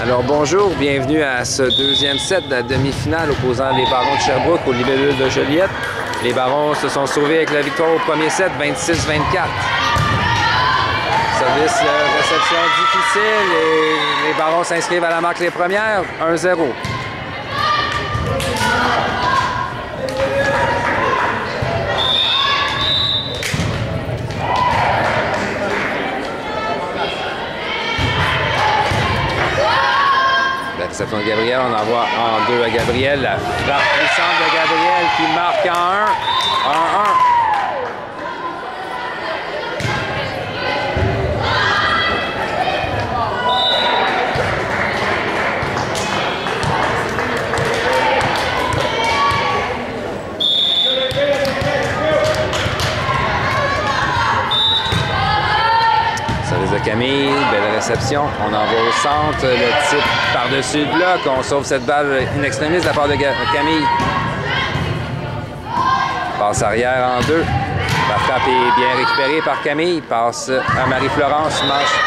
Alors bonjour, bienvenue à ce deuxième set de la demi-finale opposant les Barons de Sherbrooke aux Libellules de Joliette. Les Barons se sont sauvés avec la victoire au premier set, 26-24. Service réception difficile et les Barons s'inscrivent à la marque les premières, 1-0. La réception de Gabriel, on envoie en 2 à Gabriel. La frappe puissante de Gabriel qui marque en 1. Service de Camille, belle réception. On envoie au centre, le type par-dessus le bloc. On sauve cette balle in extremis de la part de Camille. Passe arrière en 2. La frappe est bien récupérée par Camille. Passe à Marie-Florence.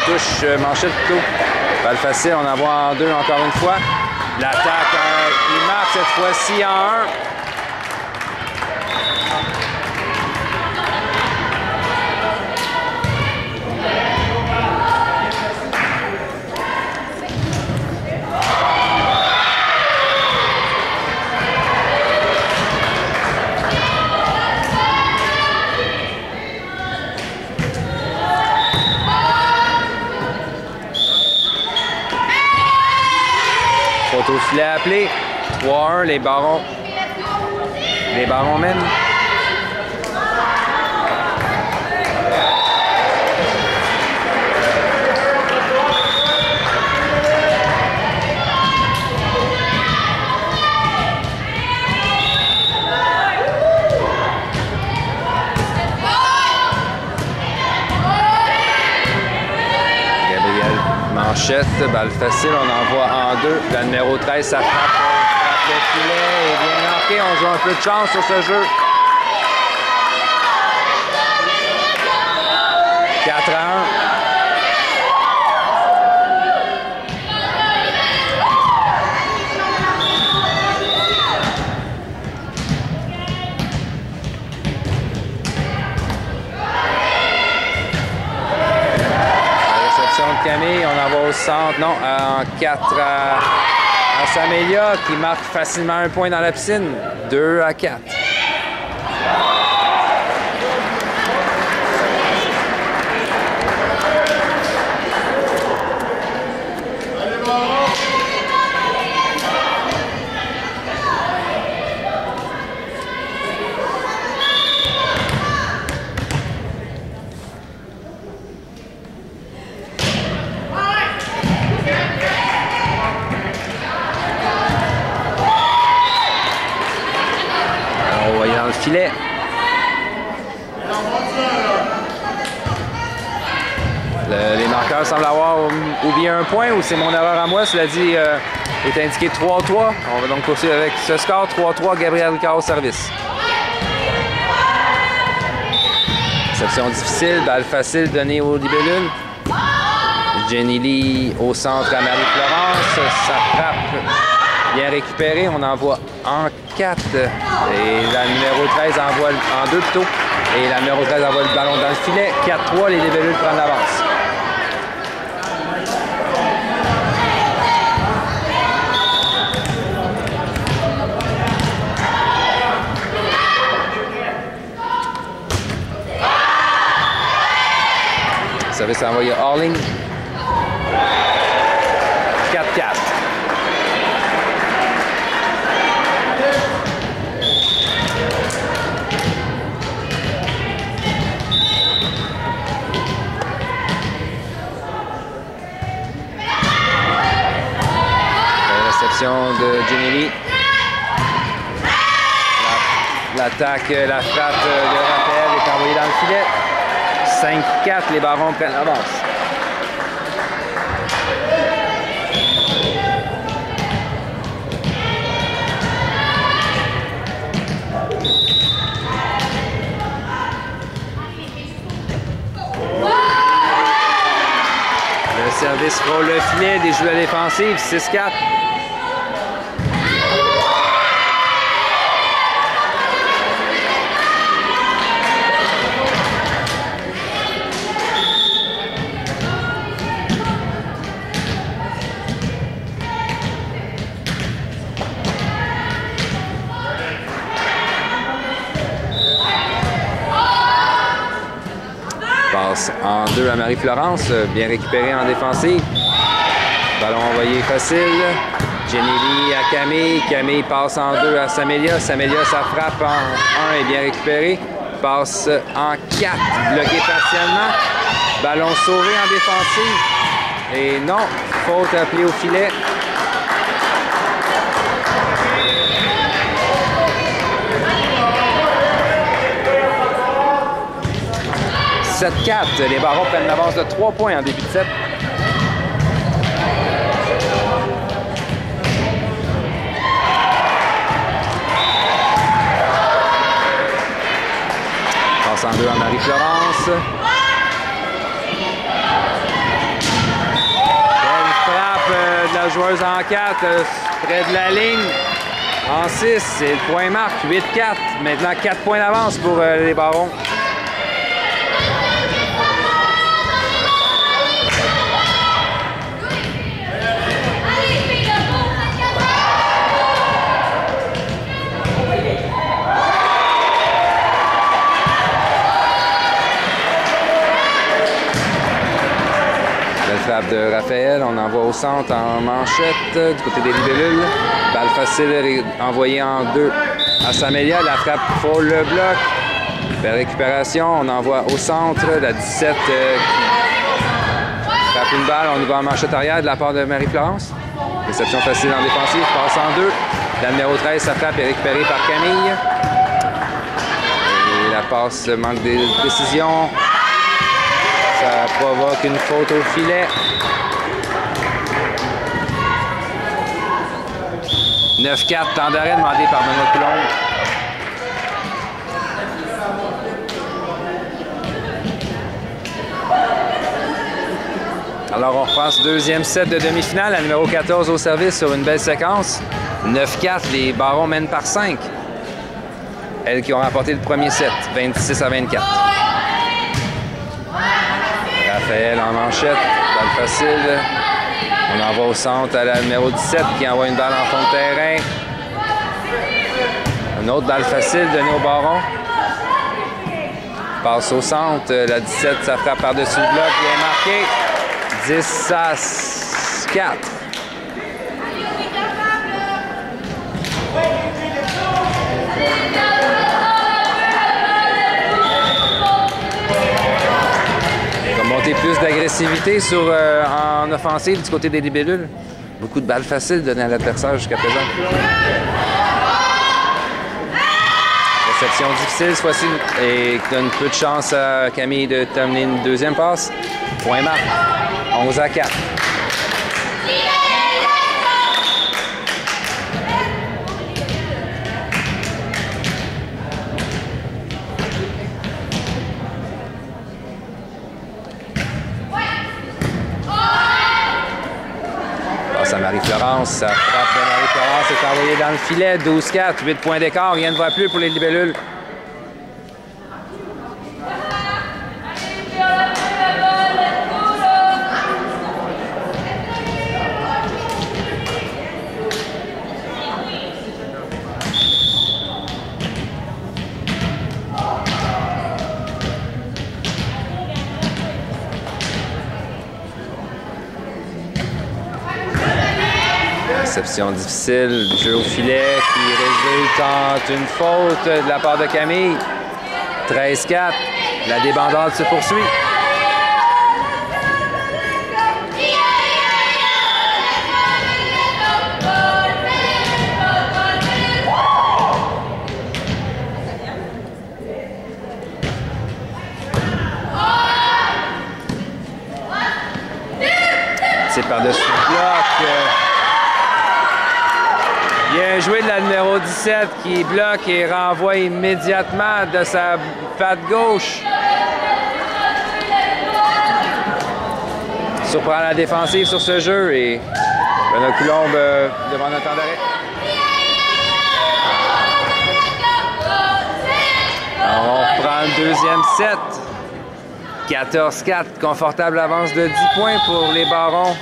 Touche manchette plutôt. Balle facile, on envoie en 2 encore une fois. L'attaque qui marque cette fois-ci en 1. Photo filet appelé. 3-1, les Barons. Les Barons mènent. Manchette, balle facile, on envoie en 2. La numéro 13, ça frappe le filet et bien marqué. On joue un peu de chance sur ce jeu. 4-1. Camille, on envoie au centre, non, en 4 à Samélia qui marque facilement un point dans la piscine, 2-4. Filet. Les marqueurs semblent avoir oublié un point ou c'est mon erreur à moi. Cela dit, est indiqué 3-3. On va donc poursuivre avec ce score 3-3, Gabriel Ricard au service. Réception difficile, balle facile donnée aux Libellules. Jenny Lee au centre à Marie-Florence. Ça frappe bien récupéré. On envoie en 4. Et la numéro 13 envoie en 2 plutôt. Et la numéro 13 envoie le ballon dans le filet. 4-3, les Libellules prennent l'avance. Service envoyé hors ligne. 4-4. De Jenny Lee. L'attaque, la frappe de rappel est envoyée dans le filet. 5-4, les Barons prennent l'avance. service frôle le filet, des joueurs défensifs, 6-4. Passe en 2 à Marie-Florence, bien récupéré en défensive. Ballon envoyé facile. Jenny Lee à Camille. Camille passe en 2 à Samélia. Samélia, sa frappe en 1 est bien récupérée. Passe en 4, bloqué partiellement. Ballon sauvé en défensive. Et non, faute appelée au filet. 7-4. Les Barons prennent l'avance de 3 points en début de set. Passe en 2 à Marie-Florence. Belle frappe de la joueuse en 4 près de la ligne. En 6, c'est le point marque. 8-4. Maintenant 4 points d'avance pour les Barons. Frappe de Raphaël, on envoie au centre en manchette du côté des libellules. Balle facile envoyée en 2 à Samélia. La frappe pour le bloc. Belle récupération, on envoie au centre. La 17 frappe une balle, on y va en manchette arrière de la part de Marie-Florence. Réception facile en défensive, passe en 2. La numéro 13, sa frappe est récupérée par Camille. Et la passe manque de précision. Ça provoque une faute au filet. 9-4, temps d'arrêt demandé par Benoît Coulombe. Alors on repasse deuxième set de demi-finale. La numéro 14 au service sur une belle séquence. 9-4, les Barons mènent par 5. Elles qui ont remporté le premier set, 26-24. Raphaël en manchette, balle facile. On envoie au centre à la numéro 17 qui envoie une balle en fond de terrain. Une autre balle facile donnée au Baron. Passe au centre, la 17, ça frappe par-dessus le bloc, bien marqué. 10-4. Monter plus d'agressivité en offensive du côté des libellules. Beaucoup de balles faciles données à l'adversaire jusqu'à présent. Réception difficile cette fois-ci et qui donne peu de chance à Camille de terminer une deuxième passe. Point marque. 11-4. À Marie-Florence, sa frappe de Marie-Florence est envoyée dans le filet, 12-4, 8 points d'écart, rien ne va plus pour les libellules. Réception difficile, jeu au filet qui résulte en une faute de la part de Camille. 13-4, la débandade se poursuit. C'est par-dessus le bloc. Bien joué de la numéro 17 qui bloque et renvoie immédiatement de sa patte gauche. surprend la défensive sur ce jeu et Benoît Coulombe devant notre temps d'arrêt. Alors, on reprend le deuxième set. 14-4, confortable avance de 10 points pour les Barons.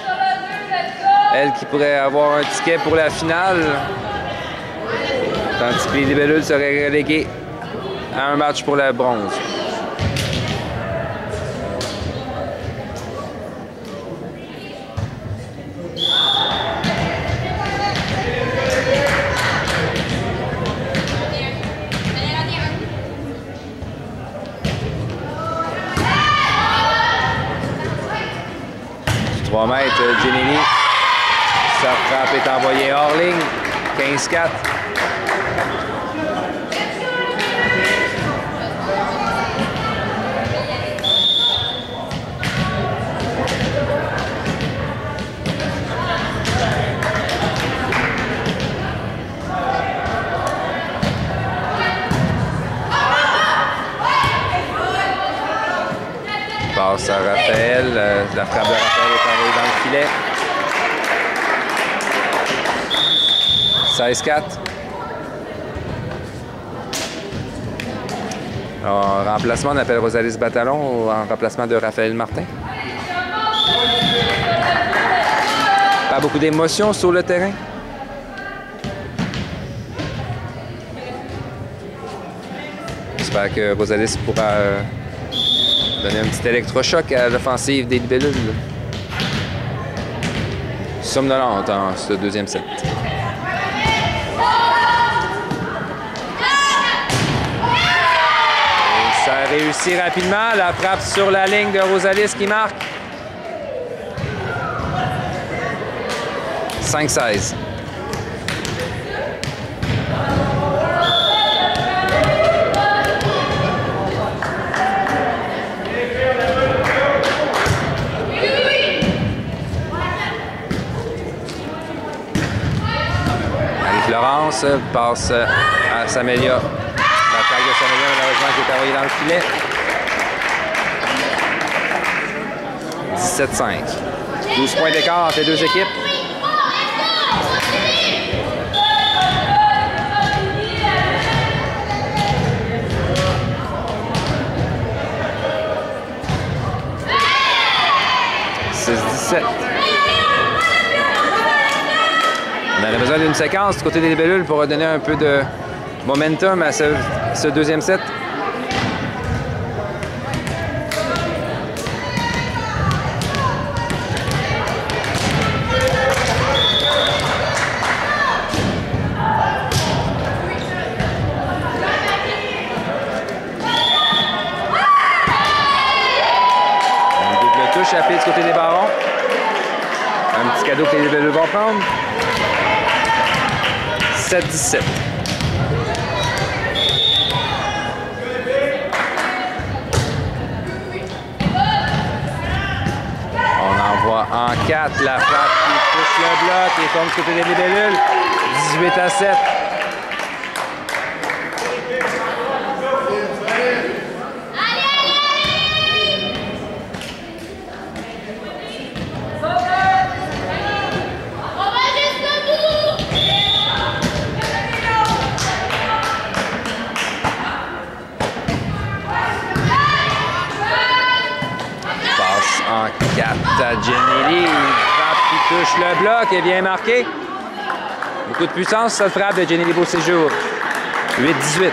Elle qui pourrait avoir un ticket pour la finale. Tandis que les Libellules seraient relégués à un match pour la bronze. Du 3 mètres, Jenny. Sa frappe est envoyée hors ligne. 15-4. Passe à Raphaël. La frappe de Raphaël est envoyée dans le filet. 16-4. En remplacement, on appelle Rosalis Batalon en remplacement de Raphaël Martin. Pas beaucoup d'émotions sur le terrain. J'espère que Rosalis pourra donner un petit électrochoc à l'offensive des Libellules. Somnolente en ce deuxième set. Ça a réussi rapidement. La frappe sur la ligne de Rosalis qui marque. 5-16. Marie-Florence passe à Samélia. L'attaque de Samélia, malheureusement, qui est envoyée dans le filet. 17-5. 12 points d'écart entre les deux équipes. On aurait besoin d'une séquence du côté des Libellules pour donner un peu de momentum à ce deuxième set. Une double touche à pied du côté des Barons. Un petit cadeau que les Libellules vont prendre. 7-17. On envoie en 4 la frappe qui touche le bloc et tombe du côté des Libellules. 18-7. En 4 à Jenny Lee. Frappe qui touche le bloc et bien marqué. Beaucoup de puissance, cette frappe de Jenny Lee Beauséjour. 8-18.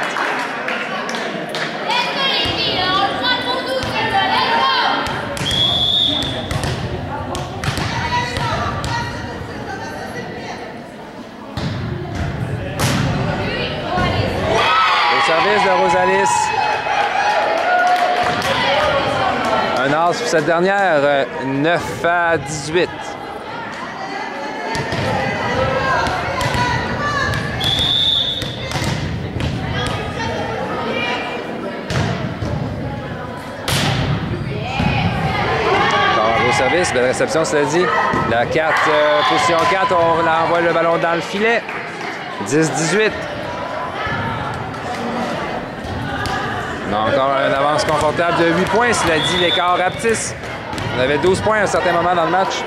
Au service de Rosalis. Un as pour cette dernière, 9-18. Au service, belle réception, cela dit. La 4, position 4, on envoie le ballon dans le filet. 10-18. On a encore une avance confortable de 8 points. Cela dit, l'écart rapetisse. On avait 12 points à un certain moment dans le match.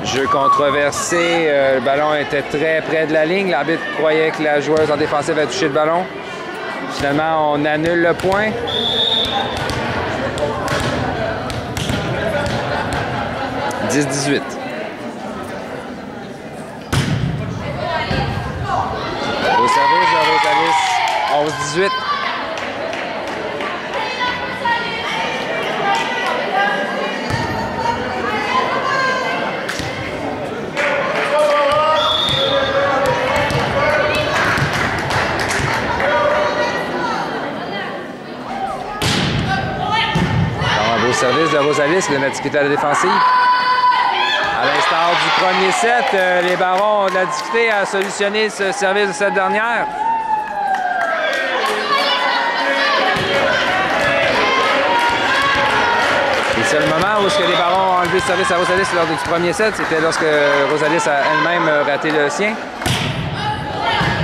Jeu controversé, le ballon était très près de la ligne. L'arbitre croyait que la joueuse en défensive avait touché le ballon. Finalement, on annule le point. « 10-18. Au service de Rosalis, 11-18. Service de Rosalis, qui a difficulté à la défensive. À l'instar du premier set, les Barons ont de la difficulté à solutionner ce service de cette dernière. Le seul moment où les Barons ont enlevé le service à Rosalis lors du premier set, c'était lorsque Rosalis a elle-même raté le sien.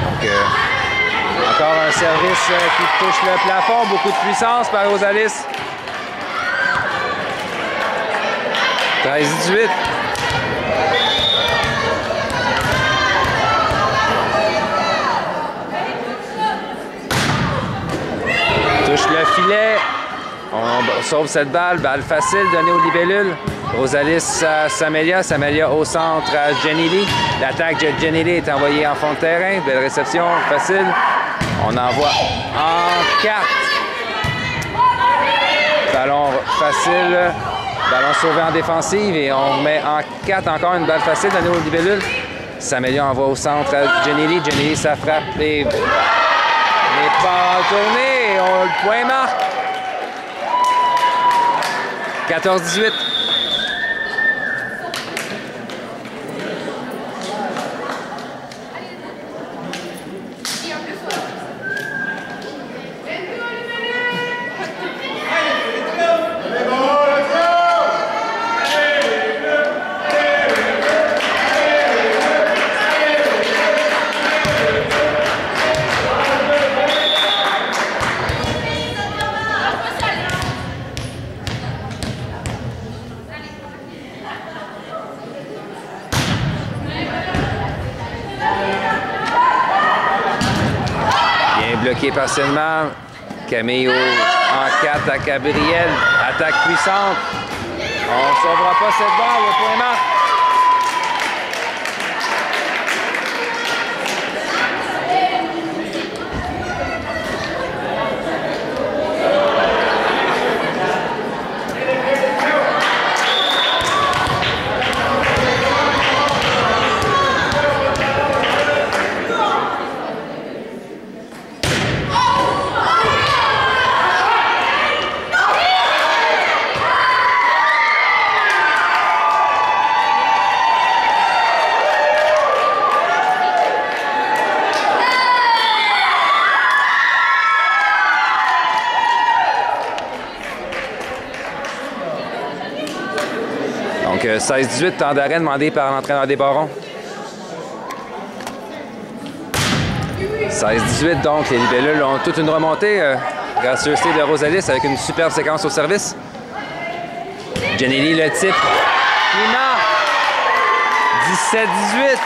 Donc, encore un service qui touche le plafond, beaucoup de puissance par Rosalis. 13-18. Touche le filet. On sauve cette balle. Balle facile donnée aux libellules. Rosalis à Samelia. Samelia au centre à Jenny Lee. L'attaque de Jenny Lee est envoyée en fond de terrain. Belle réception. Facile. On envoie en 4. Ballon facile. Ballon sauvé en défensive et on met en 4 encore une balle facile donnée aux libellules. Samelia envoie au centre à Jenny Lee. Jenny Lee, ça frappe et pas tourné. Le point marque. 14-18. Bloqué partiellement. Camille en 4 à Gabriel. Attaque puissante. On ne sauvera pas cette balle. Le point marque. Donc 16-18, temps d'arrêt demandé par l'entraîneur des Barons. 16-18, donc les libellules ont toute une remontée. Gracieuseté de Rosalis avec une superbe séquence au service. Jenny Lee, le type. Il marque. 17-18.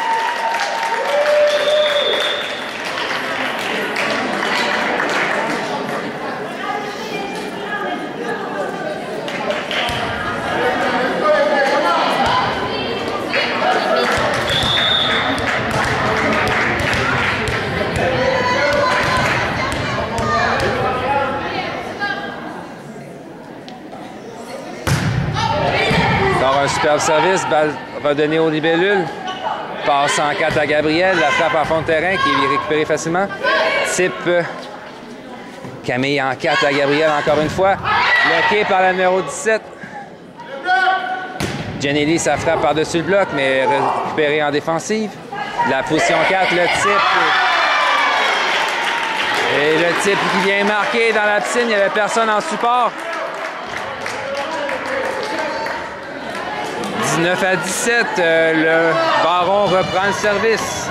Un superbe service, balle redonnée aux libellules. Passe en 4 à Gabriel, la frappe en fond de terrain qui est récupérée facilement. Type Camille en 4 à Gabriel encore une fois. Bloqué par la numéro 17. Jenny Lee, ça frappe par-dessus le bloc, mais récupérée en défensive. La position 4, le type Et le type qui vient marquer dans la piscine, il n'y avait personne en support. 19 à 17, le Baron reprend le service.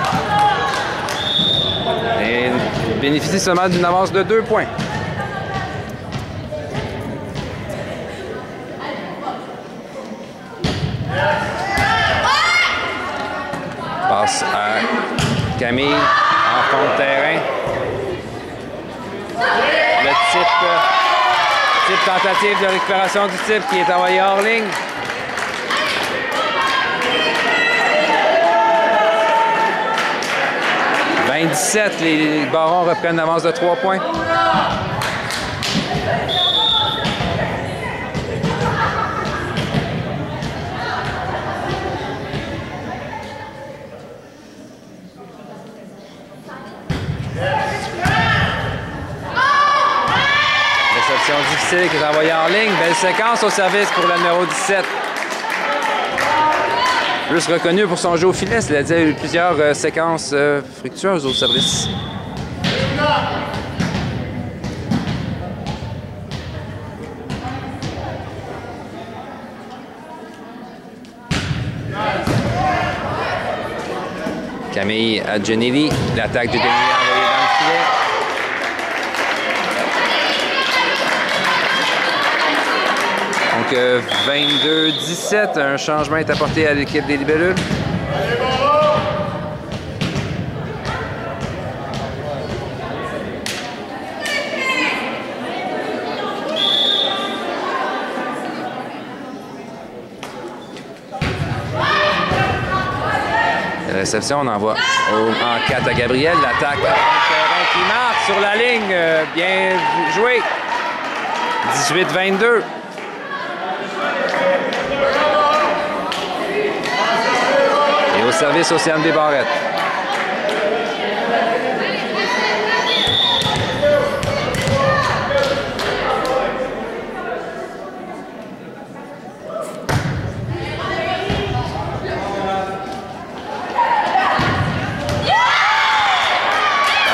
Et bénéficie seulement d'une avance de 2 points. Passe à Camille en fond de terrain. Le type tentative de récupération du type qui est envoyé hors ligne. « 27, les Barons reprennent une avance de 3 points. Réception difficile qui est envoyée en ligne. Belle séquence au service pour le numéro 17. Plus reconnu pour son jeu au filet, il a dit eu plusieurs séquences fructueuses au service. Camille à Giannelli, l'attaque de Giannelli envoyée dans le filet. Donc 22-17, un changement est apporté à l'équipe des Libellules. La réception, on envoie en 4 à Gabriel. L'attaque qui marque sur la ligne. Bien joué. 18-22. Et au service, Océane Desbarrettes.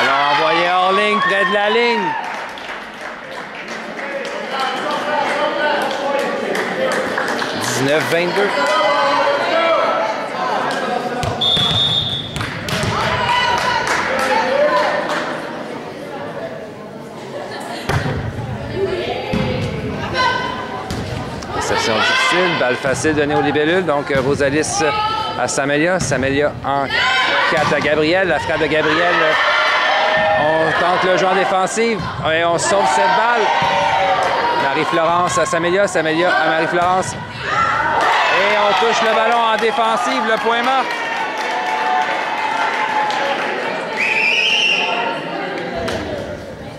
Alors envoyé hors ligne, près de la ligne. « 19-22. Réception difficile, balle facile donnée aux Libellules. Donc Rosalis à Samelia. Samelia en 4 à Gabriel. La frappe de Gabriel. On tente le jeu en défensive et on sauve cette balle. Marie-Florence à Samelia. Samelia à Marie-Florence. Et on touche le ballon en défensive. Le point marque.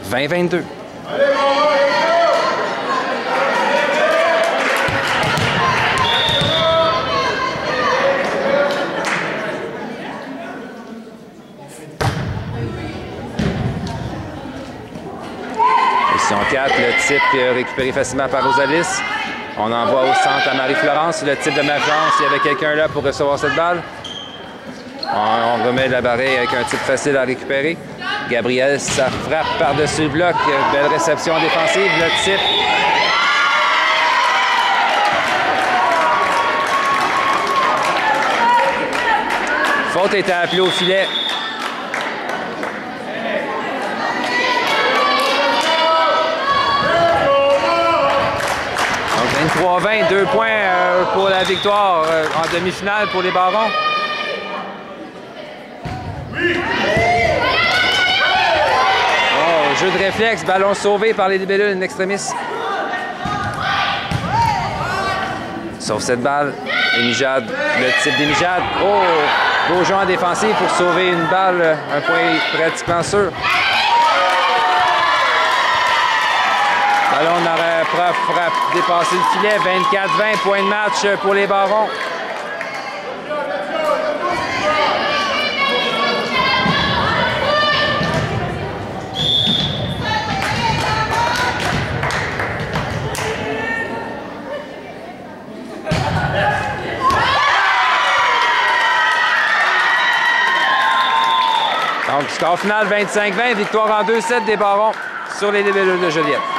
« 20-22. » Position 4, le type récupéré facilement par Rosalis. On envoie au centre à Marie-Florence. Le type de Marie-Florence, il y avait quelqu'un là pour recevoir cette balle. On remet la barrée avec un type facile à récupérer. Gabriel, ça frappe par-dessus le bloc. Belle réception défensive. Le type. Faute était appelée au filet. Donc 23-20, 2 points pour la victoire en demi-finale pour les Barons. Oh, jeu de réflexe, ballon sauvé par les Libellules in extremis. Sauf cette balle, Émijade, le type d'Émijade. Oh, beau jeu en défensif pour sauver une balle, un point pratiquement sûr. Ballon n'aurait pas dépassé le filet, 24-20, point de match pour les Barons. Donc Score final 25-20, victoire en 2 sets des Barons sur les libellules de Joliette.